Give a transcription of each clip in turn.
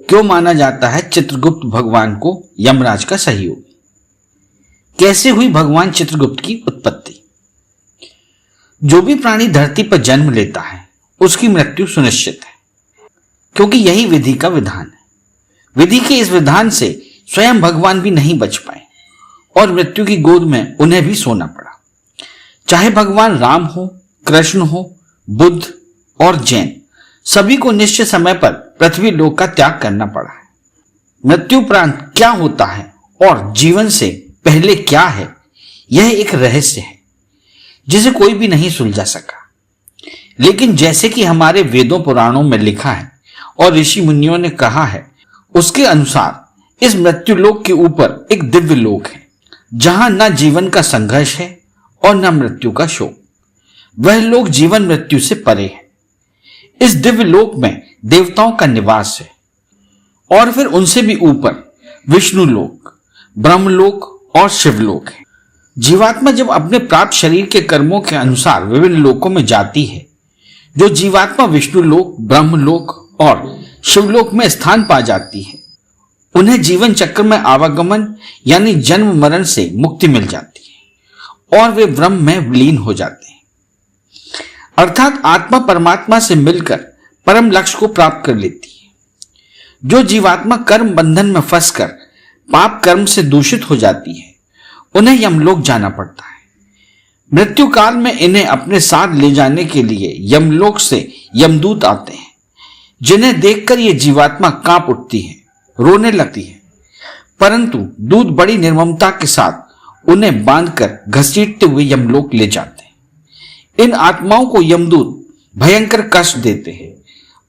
क्यों माना जाता है चित्रगुप्त भगवान को यमराज का सहयोगी? कैसे हुई भगवान चित्रगुप्त की उत्पत्ति? जो भी प्राणी धरती पर जन्म लेता है उसकी मृत्यु सुनिश्चित है, क्योंकि यही विधि का विधान है। विधि के इस विधान से स्वयं भगवान भी नहीं बच पाए और मृत्यु की गोद में उन्हें भी सोना पड़ा। चाहे भगवान राम हो, कृष्ण हो, बुद्ध और जैन, सभी को निश्चित समय पर पृथ्वी लोक का त्याग करना पड़ा है। मृत्यु उपरांत क्या होता है और जीवन से पहले क्या है, यह एक रहस्य है जिसे कोई भी नहीं सुलझा सका। लेकिन जैसे कि हमारे वेदों पुराणों में लिखा है और ऋषि मुनियों ने कहा है, उसके अनुसार इस मृत्यु लोक के ऊपर एक दिव्य लोक है जहां न जीवन का संघर्ष है और न मृत्यु का शोक। वह लोक जीवन मृत्यु से परे है। इस दिव्य लोक में देवताओं का निवास है और फिर उनसे भी ऊपर विष्णु लोक, ब्रह्मलोक और शिवलोक है। जीवात्मा जब अपने प्राप्त शरीर के कर्मों के अनुसार विभिन्न लोकों में जाती है, जो जीवात्मा विष्णु लोक, ब्रह्मलोक और शिवलोक में स्थान पा जाती है, उन्हें जीवन चक्र में आवागमन यानी जन्म मरण से मुक्ति मिल जाती है और वे ब्रह्म में विलीन हो जाते हैं। अर्थात आत्मा परमात्मा से मिलकर परम लक्ष्य को प्राप्त कर लेती है। जो जीवात्मा कर्म बंधन में फंसकर पाप कर्म से दूषित हो जाती है, उन्हें यमलोक जाना पड़ता है। मृत्यु काल में इन्हें अपने साथ ले जाने के लिए यमलोक से यमदूत आते हैं, जिन्हें देखकर ये जीवात्मा कांप उठती है, रोने लगती है, परंतु दूत बड़ी निर्ममता के साथ उन्हें बांधकर घसीटते हुए यमलोक ले जाते हैं। इन आत्माओं को यमदूत भयंकर कष्ट देते हैं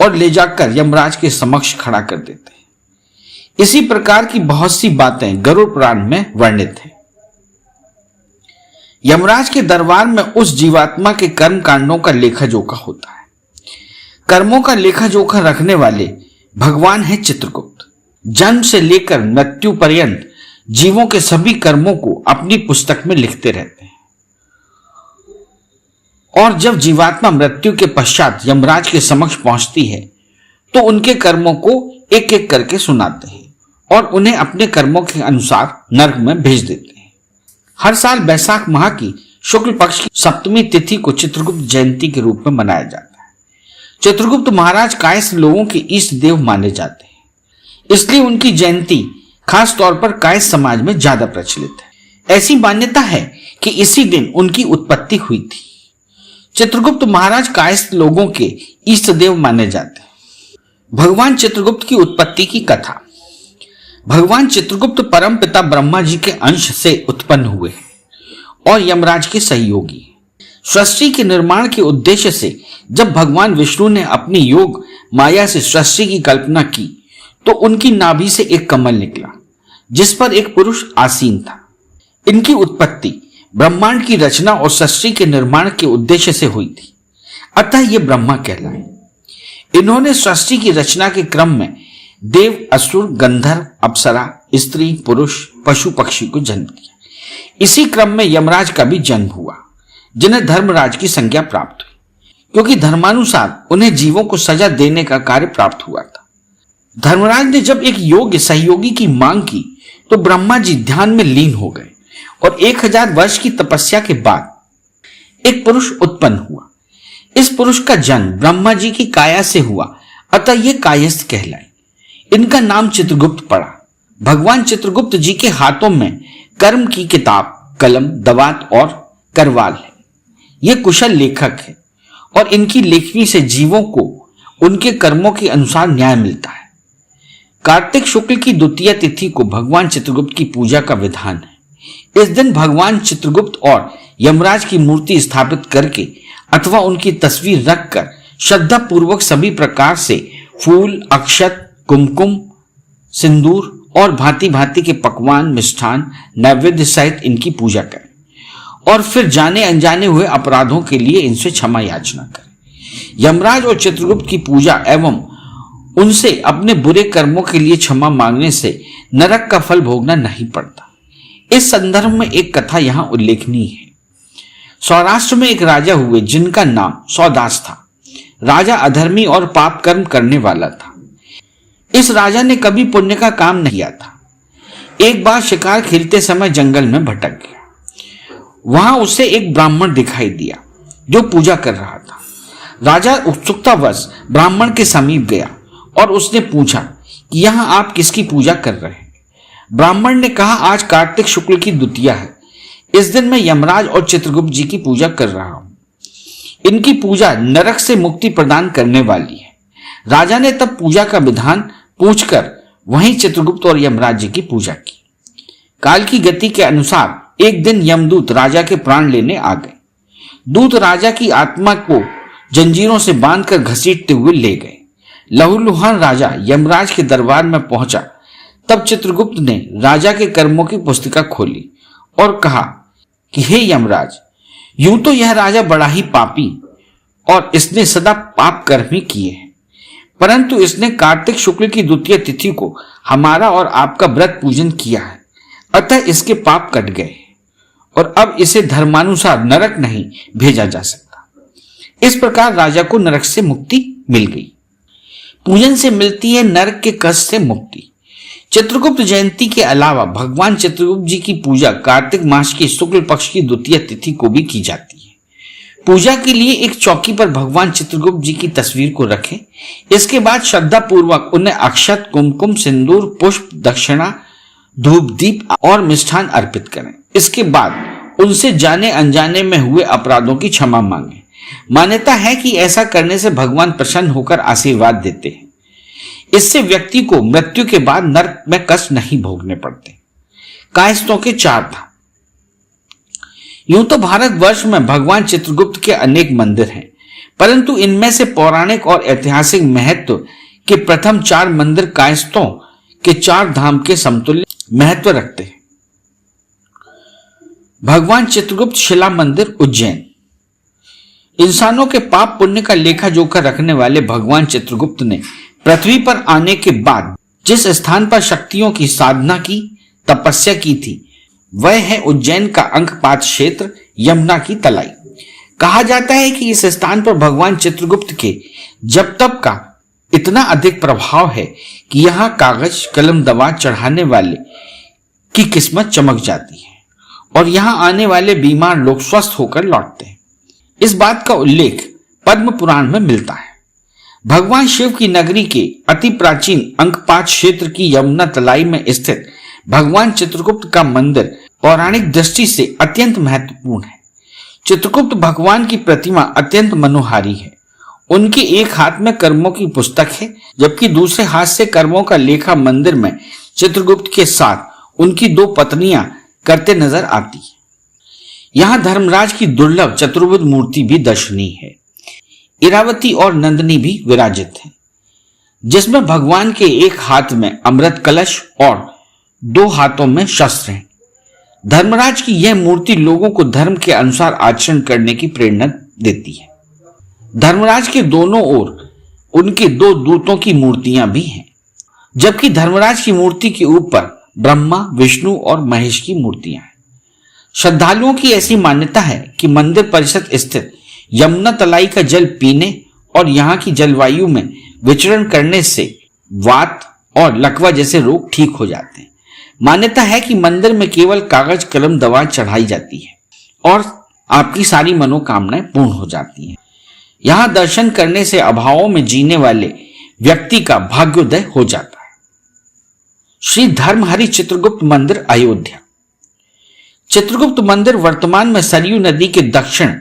और ले जाकर यमराज के समक्ष खड़ा कर देते हैं। इसी प्रकार की बहुत सी बातें गरुड़ पुराण में वर्णित हैं। यमराज के दरबार में उस जीवात्मा के कर्म कांडों का लेखा जोखा होता है। कर्मों का लेखा जोखा रखने वाले भगवान है चित्रगुप्त। जन्म से लेकर मृत्यु पर्यंत जीवों के सभी कर्मों को अपनी पुस्तक में लिखते रहते हैं और जब जीवात्मा मृत्यु के पश्चात यमराज के समक्ष पहुंचती है तो उनके कर्मों को एक एक करके सुनाते हैं और उन्हें अपने कर्मों के अनुसार नरक में भेज देते हैं। हर साल बैसाख माह की शुक्ल पक्ष की सप्तमी तिथि को चित्रगुप्त जयंती के रूप में मनाया जाता है। चित्रगुप्त महाराज कायस्थ लोगों के इष्ट देव माने जाते हैं, इसलिए उनकी जयंती खास तौर पर कायस्थ समाज में ज्यादा प्रचलित है। ऐसी मान्यता है कि इसी दिन उनकी उत्पत्ति हुई थी। चित्रगुप्त महाराज कायस्थ लोगों के इष्ट देव माने जाते हैं। भगवान चित्रगुप्त की उत्पत्ति की कथा। भगवान चित्रगुप्त परम पिता ब्रह्मा जी के अंश से उत्पन्न हुए हैं और यमराज के सहयोगी हैं। सृष्टि के निर्माण के उद्देश्य से जब भगवान विष्णु ने अपनी योग माया से सृष्टि की कल्पना की तो उनकी नाभि से एक कमल निकला जिस पर एक पुरुष आसीन था। इनकी उत्पत्ति ब्रह्मांड की रचना और सृष्टि के निर्माण के उद्देश्य से हुई थी, अतः ये ब्रह्मा कहलाए। इन्होंने सृष्टि की रचना के क्रम में देव, असुर, गंधर्व, अप्सरा, स्त्री, पुरुष, पशु, पक्षी को जन्म दिया। इसी क्रम में यमराज का भी जन्म हुआ, जिन्हें धर्मराज की संज्ञा प्राप्त हुई, क्योंकि धर्मानुसार उन्हें जीवों को सजा देने का कार्य प्राप्त हुआ था। धर्मराज ने जब एक योग्य सहयोगी की मांग की तो ब्रह्मा जी ध्यान में लीन हो गए और 1000 वर्ष की तपस्या के बाद एक पुरुष उत्पन्न हुआ। इस पुरुष का जन्म ब्रह्मा जी की काया से हुआ, अतः ये कायस्थ कहलाए। इनका नाम चित्रगुप्त पड़ा। भगवान चित्रगुप्त जी के हाथों में कर्म की किताब, कलम, दवात और करवाल है। ये कुशल लेखक है और इनकी लेखनी से जीवों को उनके कर्मों के अनुसार न्याय मिलता है। कार्तिक शुक्ल की द्वितीय तिथि को भगवान चित्रगुप्त की पूजा का विधान है। इस दिन भगवान चित्रगुप्त और यमराज की मूर्ति स्थापित करके अथवा उनकी तस्वीर रखकर श्रद्धा पूर्वक सभी प्रकार से फूल, अक्षत, कुमकुम, सिंदूर और भांति भांति के पकवान, मिष्ठान, नैवेद्य सहित इनकी पूजा करें और फिर जाने अनजाने हुए अपराधों के लिए इनसे क्षमा याचना करें। यमराज और चित्रगुप्त की पूजा एवं उनसे अपने बुरे कर्मों के लिए क्षमा मांगने से नरक का फल भोगना नहीं पड़ता। इस संदर्भ में एक कथा यहां उल्लेखनीय है। सौराष्ट्र में एक राजा हुए जिनका नाम सौदास था। राजा अधर्मी और पाप कर्म करने वाला था। इस राजा ने कभी पुण्य का काम नहीं किया था। एक बार शिकार खेलते समय जंगल में भटक गया। वहां उसे एक ब्राह्मण दिखाई दिया जो पूजा कर रहा था। राजा उत्सुकतावश ब्राह्मण के समीप गया और उसने पूछा कि यहां आप किसकी पूजा कर रहे हैं? ब्राह्मण ने कहा, आज कार्तिक शुक्ल की द्वितीया है। इस दिन मैं यमराज और चित्रगुप्त जी की पूजा कर रहा हूं। इनकी पूजा नरक से मुक्ति प्रदान करने वाली है। राजा ने तब पूजा का विधान पूछकर वहीं चित्रगुप्त और यमराज जी की पूजा की। काल की गति के अनुसार एक दिन यमदूत राजा के प्राण लेने आ गए। दूत राजा की आत्मा को जंजीरों से बांधकर घसीटते हुए ले गए। लहूलुहान राजा यमराज के दरबार में पहुंचा। तब चित्रगुप्त ने राजा के कर्मों की पुस्तिका खोली और कहा कि हे यमराज, यूं तो यह राजा बड़ा ही पापी और इसने सदा पाप कर्म ही किए हैं, परंतु इसने कार्तिक शुक्ल की द्वितीय तिथि को हमारा और आपका व्रत पूजन किया है, अतः इसके पाप कट गए और अब इसे धर्मानुसार नरक नहीं भेजा जा सकता। इस प्रकार राजा को नरक से मुक्ति मिल गई। पूजन से मिलती है नरक के कष्ट से मुक्ति। चित्रगुप्त जयंती के अलावा भगवान चित्रगुप्त जी की पूजा कार्तिक मास की शुक्ल पक्ष की द्वितीय तिथि को भी की जाती है। पूजा के लिए एक चौकी पर भगवान चित्रगुप्त जी की तस्वीर को रखें। इसके बाद श्रद्धा पूर्वक उन्हें अक्षत, कुमकुम, सिंदूर, पुष्प, दक्षिणा, धूप, दीप और मिष्ठान अर्पित करें। इसके बाद उनसे जाने अनजाने में हुए अपराधों की क्षमा मांगें। मान्यता है कि ऐसा करने से भगवान प्रसन्न होकर आशीर्वाद देते हैं। इससे व्यक्ति को मृत्यु के बाद नरक में कष्ट नहीं भोगने पड़ते। कायस्थों के 4 धाम। यूं तो भारतवर्ष में भगवान चित्रगुप्त के अनेक मंदिर हैं, परंतु इनमें से पौराणिक और ऐतिहासिक महत्व के प्रथम 4 मंदिर कायस्थों के 4 धाम के समतुल्य महत्व रखते हैं। भगवान चित्रगुप्त शिला मंदिर, उज्जैन। इंसानों के पाप पुण्य का लेखा जोखा रखने वाले भगवान चित्रगुप्त ने पृथ्वी पर आने के बाद जिस स्थान पर शक्तियों की साधना की, तपस्या की थी, वह है उज्जैन का अंकपात क्षेत्र, यमुना की तलाई। कहा जाता है कि इस स्थान पर भगवान चित्रगुप्त के जप तप का इतना अधिक प्रभाव है कि यहां कागज, कलम, दवा चढ़ाने वाले की किस्मत चमक जाती है और यहां आने वाले बीमार लोग स्वस्थ होकर लौटते हैं। इस बात का उल्लेख पद्म पुराण में मिलता है। भगवान शिव की नगरी के अति प्राचीन अंकपात क्षेत्र की यमुना तलाई में स्थित भगवान चित्रगुप्त का मंदिर पौराणिक दृष्टि से अत्यंत महत्वपूर्ण है। चित्रगुप्त भगवान की प्रतिमा अत्यंत मनोहारी है। उनके एक हाथ में कर्मों की पुस्तक है, जबकि दूसरे हाथ से कर्मों का लेखा मंदिर में चित्रगुप्त के साथ उनकी 2 पत्नियां करते नजर आती है। यहां धर्मराज की दुर्लभ चतुर्भुज मूर्ति भी दर्शनीय है। इरावती और नंदिनी भी विराजित हैं, जिसमें भगवान के एक हाथ में अमृत कलश और 2 हाथों में शस्त्र हैं। धर्मराज की यह मूर्ति लोगों को धर्म के अनुसार आचरण करने की प्रेरणा देती है। धर्मराज के दोनों ओर उनके 2 दूतों की मूर्तियां भी हैं, जबकि धर्मराज की मूर्ति के ऊपर ब्रह्मा, विष्णु और महेश की मूर्तियां हैं। श्रद्धालुओं की ऐसी मान्यता है कि मंदिर परिसर स्थित यमुना तलाई का जल पीने और यहाँ की जलवायु में विचरण करने से वात और लकवा जैसे रोग ठीक हो जाते हैं। मान्यता है कि मंदिर में केवल कागज, कलम, दवा चढ़ाई जाती है और आपकी सारी मनोकामनाएं पूर्ण हो जाती हैं। यहाँ दर्शन करने से अभावों में जीने वाले व्यक्ति का भाग्योदय हो जाता है। श्री धर्महरि चित्रगुप्त मंदिर, अयोध्या। चित्रगुप्त मंदिर वर्तमान में सरयू नदी के दक्षिण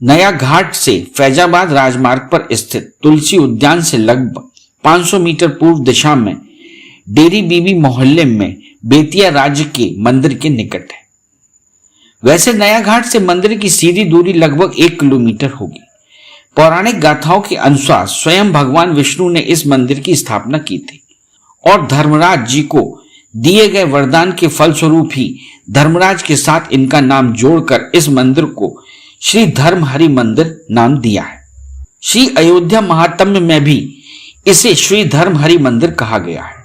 नया घाट से फैजाबाद राजमार्ग पर स्थित तुलसी उद्यान से लगभग 500 मीटर पूर्व दिशा में डेरी बीबी मोहल्ले में बेतिया राज्य के मंदिर के निकट है। वैसे नया घाट से मंदिर की सीधी दूरी लगभग 1 किलोमीटर होगी। पौराणिक गाथाओं के अनुसार स्वयं भगवान विष्णु ने इस मंदिर की स्थापना की थी और धर्मराज जी को दिए गए वरदान के फलस्वरूप ही धर्मराज के साथ इनका नाम जोड़कर इस मंदिर को श्री धर्महरि मंदिर नाम दिया है। श्री अयोध्या महात्म्य में भी इसे श्री धर्महरि मंदिर कहा गया है।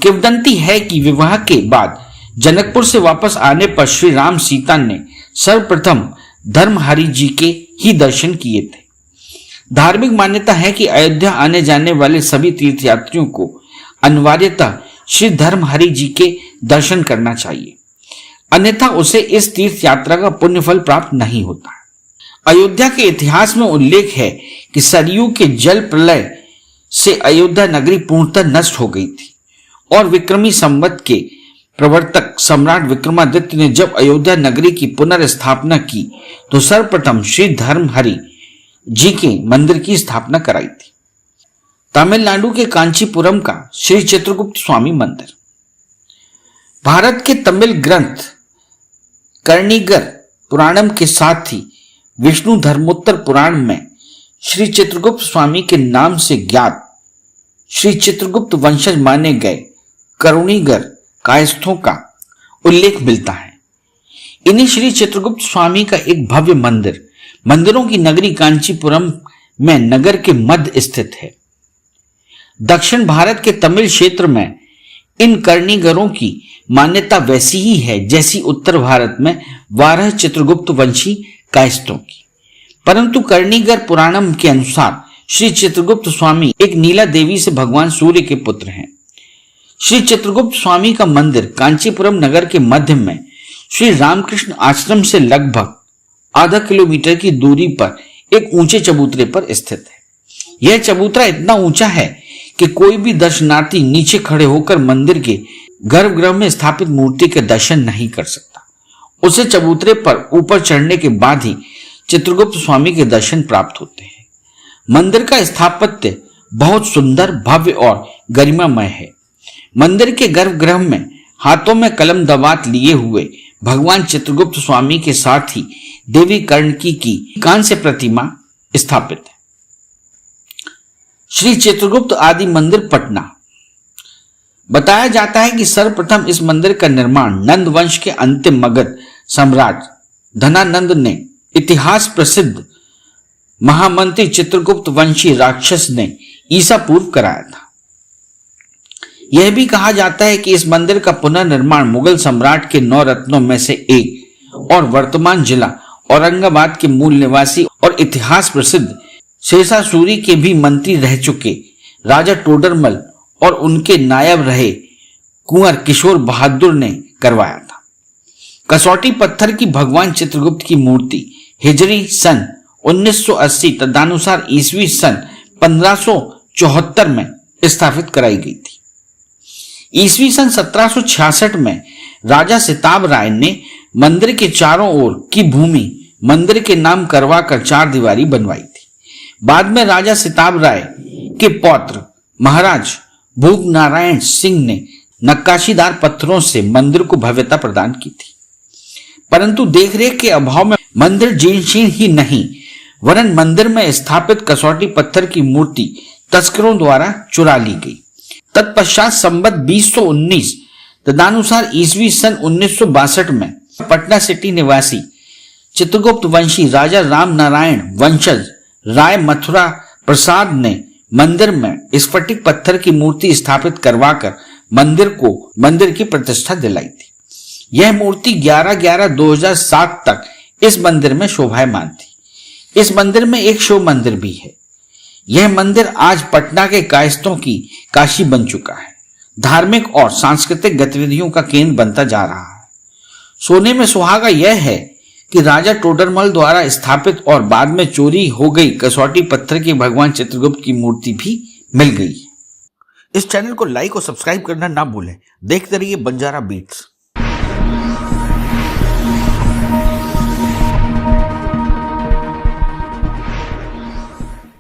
किंवदंती है कि विवाह के बाद जनकपुर से वापस आने पर श्री राम सीता ने सर्वप्रथम धर्महरि जी के ही दर्शन किए थे। धार्मिक मान्यता है कि अयोध्या आने जाने वाले सभी तीर्थयात्रियों को अनिवार्यतः श्री धर्महरि जी के दर्शन करना चाहिए, अन्यथा उसे इस तीर्थ यात्रा का पुण्य फल प्राप्त नहीं होता। अयोध्या के इतिहास में उल्लेख है कि सरयू के जल प्रलय से अयोध्या नगरी पूर्णतः नष्ट हो गई थी और विक्रमी संवत के प्रवर्तक सम्राट विक्रमादित्य ने जब अयोध्या नगरी की पुनर्स्थापना की तो सर्वप्रथम श्री धर्महरि जी के मंदिर की स्थापना कराई थी। तमिलनाडु के कांचीपुरम का श्री चित्रगुप्त स्वामी मंदिर। भारत के तमिल ग्रंथ कर्णिगर पुराणम के साथ ही विष्णु धर्मोत्तर पुराण में श्री चित्रगुप्त स्वामी के नाम से ज्ञात श्री चित्रगुप्त वंशज माने गए करुणिगर कायस्थों का उल्लेख मिलता है। इन्हीं श्री चित्रगुप्त स्वामी का एक भव्य मंदिरों की नगरी कांचीपुरम में नगर के मध्य स्थित है। दक्षिण भारत के तमिल क्षेत्र में इन कर्णिगरों की मान्यता वैसी ही है जैसी उत्तर भारत में 12 चित्रगुप्त वंशी कायस्थों की, परंतु कर्णिगर पुराणम के अनुसार श्री चित्रगुप्त स्वामी एक नीला देवी से भगवान सूर्य के पुत्र हैं। श्री चित्रगुप्त स्वामी का मंदिर कांचीपुरम नगर के मध्य में श्री रामकृष्ण आश्रम से लगभग आधा किलोमीटर की दूरी पर एक ऊंचे चबूतरे पर स्थित है। यह चबूतरा इतना ऊंचा है कि कोई भी दर्शनार्थी नीचे खड़े होकर मंदिर के गर्भगृह में स्थापित मूर्ति के दर्शन नहीं कर सकता। उसे चबूतरे पर ऊपर चढ़ने के बाद ही चित्रगुप्त स्वामी के दर्शन प्राप्त होते हैं। मंदिर का स्थापत्य बहुत सुंदर, भव्य और गरिमामय है। मंदिर के गर्भगृह में हाथों में कलम दवात लिए हुए भगवान चित्रगुप्त स्वामी के साथ ही देवी कर्णकी की कांस्य प्रतिमा स्थापित है। श्री चित्रगुप्त आदि मंदिर पटना। बताया जाता है कि सर्वप्रथम इस मंदिर का निर्माण नंद वंश के अंतिम मगध सम्राट धनानंद ने इतिहास प्रसिद्ध महामंत्री चित्रगुप्त वंशी राक्षस ने ईसा पूर्व कराया था। यह भी कहा जाता है कि इस मंदिर का पुनर्निर्माण मुगल सम्राट के 9 रत्नों में से एक और वर्तमान जिला औरंगाबाद के मूल निवासी और इतिहास प्रसिद्ध शेषासुरी के भी मंत्री रह चुके राजा टोडरमल और उनके नायब रहे कुंवर किशोर बहादुर ने करवाया था। कसौटी पत्थर की भगवान चित्रगुप्त की मूर्ति हिजरी सन 1980 तदनुसार ईस्वी सन 1574 में स्थापित कराई गई थी। ईस्वी सन 1766 में राजा सिताब राय ने मंदिर के चारों ओर की भूमि मंदिर के नाम करवाकर 4 दीवारी बनवाई थी। बाद में राजा सिताब राय के पौत्र महाराज भूप नारायण सिंह ने नक्काशीदार पत्थरों से मंदिर को भव्यता प्रदान की थी, परंतु देखरेख के अभाव में मंदिर जीर्णशीर्ण ही नहीं वरन मंदिर में स्थापित कसौटी पत्थर की मूर्ति तस्करों द्वारा चुरा ली गई। तत्पश्चात संवत 2019 तदनुसार ईस्वी सन 1962 में पटना सिटी निवासी चित्रगुप्त वंशी राजा राम नारायण वंशज राय मथुरा प्रसाद ने मंदिर में स्फटिक पत्थर की मूर्ति स्थापित करवाकर मंदिर की प्रतिष्ठा दिलाई थी। यह मूर्ति 11/11/2007 तक इस मंदिर में शोभायमान थी। इस मंदिर में एक शिव मंदिर भी है। यह मंदिर आज पटना के कायस्थों की काशी बन चुका है। धार्मिक और सांस्कृतिक गतिविधियों का केंद्र बनता जा रहा है। सोने में सुहागा यह है कि राजा टोडरमल द्वारा स्थापित और बाद में चोरी हो गई कसौटी पत्थर की भगवान चित्रगुप्त की मूर्ति भी मिल गई। इस चैनल को लाइक और सब्सक्राइब करना ना भूलें। देखते रहिए बंजारा बीट्स।